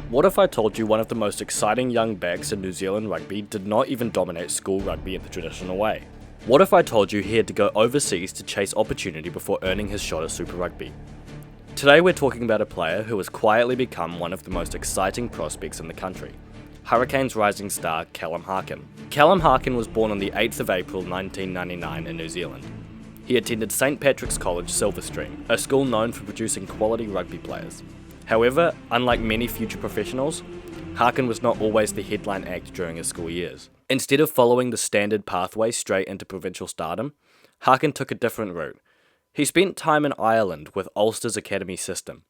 What if I told you one of the most exciting young backs in New Zealand rugby did not even dominate school rugby in the traditional way? What if I told you he had to go overseas to chase opportunity before earning his shot at Super Rugby? Today we're talking about a player who has quietly become one of the most exciting prospects in the country, Hurricanes rising star Callum Harkin. Callum Harkin was born on the 8th of April 1999 in New Zealand. He attended St Patrick's College, Silverstream, a school known for producing quality rugby players. However, unlike many future professionals, Harkin was not always the headline act during his school years. Instead of following the standard pathway straight into provincial stardom, Harkin took a different route. He spent time in Ireland with Ulster's academy system,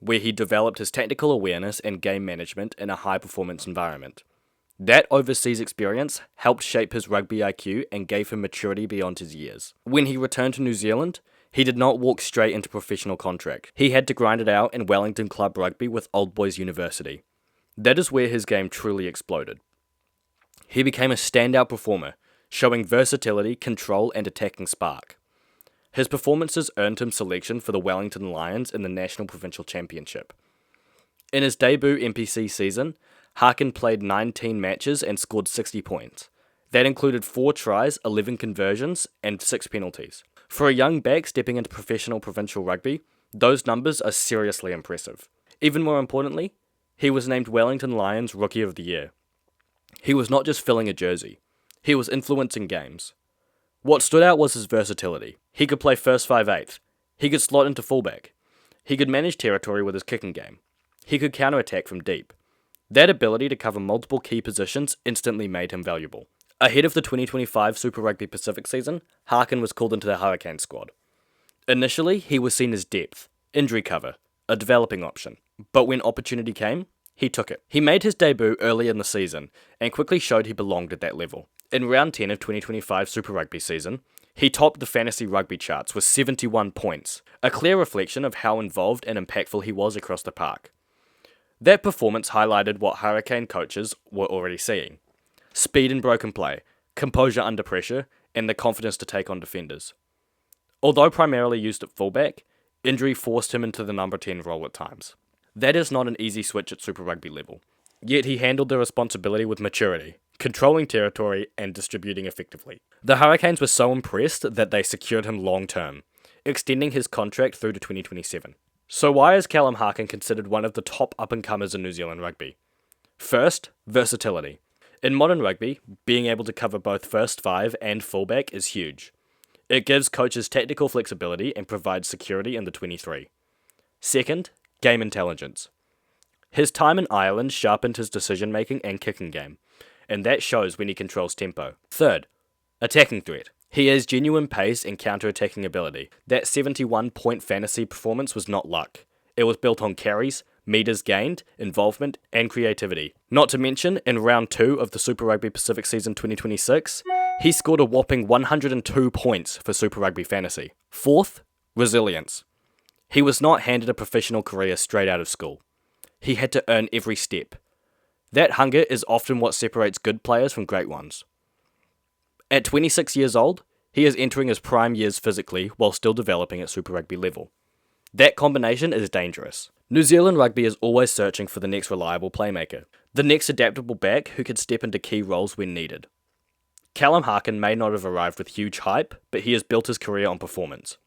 where he developed his tactical awareness and game management in a high-performance environment. That overseas experience helped shape his rugby IQ and gave him maturity beyond his years. When he returned to New Zealand, he did not walk straight into professional contract. He had to grind it out in Wellington Club Rugby with Old Boys University. That is where his game truly exploded. He became a standout performer, showing versatility, control, and attacking spark. His performances earned him selection for the Wellington Lions in the National Provincial Championship. In his debut NPC season, Harkin played 19 matches and scored 60 points. That included 4 tries, 11 conversions, and 6 penalties. For a young back stepping into professional provincial rugby, those numbers are seriously impressive. Even more importantly, he was named Wellington Lions Rookie of the Year. He was not just filling a jersey, he was influencing games. What stood out was his versatility. He could play first 5/8. He could slot into fullback. He could manage territory with his kicking game. He could counter-attack from deep. That ability to cover multiple key positions instantly made him valuable. Ahead of the 2025 Super Rugby Pacific season, Harkin was called into the Hurricane squad. Initially, he was seen as depth, injury cover, a developing option. But when opportunity came, he took it. He made his debut early in the season and quickly showed he belonged at that level. In round 10 of 2025 Super Rugby season, he topped the fantasy rugby charts with 71 points, a clear reflection of how involved and impactful he was across the park. That performance highlighted what Hurricane coaches were already seeing: speed in broken play, composure under pressure, and the confidence to take on defenders. Although primarily used at fullback, injury forced him into the number 10 role at times. That is not an easy switch at Super Rugby level, yet he handled the responsibility with maturity, controlling territory and distributing effectively. The Hurricanes were so impressed that they secured him long-term, extending his contract through to 2027. So why is Callum Harkin considered one of the top up-and-comers in New Zealand rugby? First, versatility. In modern rugby, being able to cover both first 5 and fullback is huge. It gives coaches tactical flexibility and provides security in the 23. Second, game intelligence. His time in Ireland sharpened his decision-making and kicking game, and that shows when he controls tempo. Third, attacking threat. He has genuine pace and counter-attacking ability. That 71-point fantasy performance was not luck. It was built on carries, meters gained, involvement, and creativity. Not to mention, in round 2 of the Super Rugby Pacific season 2026, he scored a whopping 102 points for Super Rugby fantasy. Fourth, resilience. He was not handed a professional career straight out of school. He had to earn every step. That hunger is often what separates good players from great ones. At 26 years old, he is entering his prime years physically while still developing at Super Rugby level. That combination is dangerous. New Zealand rugby is always searching for the next reliable playmaker, the next adaptable back who could step into key roles when needed. Callum Harkin may not have arrived with huge hype, but he has built his career on performance.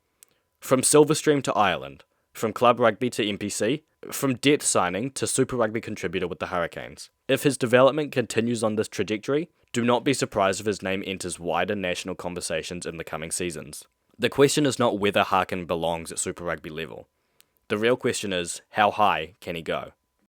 From Silverstream to Ireland, from club rugby to NPC, from depth signing to Super Rugby contributor with the Hurricanes. If his development continues on this trajectory, do not be surprised if his name enters wider national conversations in the coming seasons. The question is not whether Harkin belongs at Super Rugby level. The real question is, how high can he go?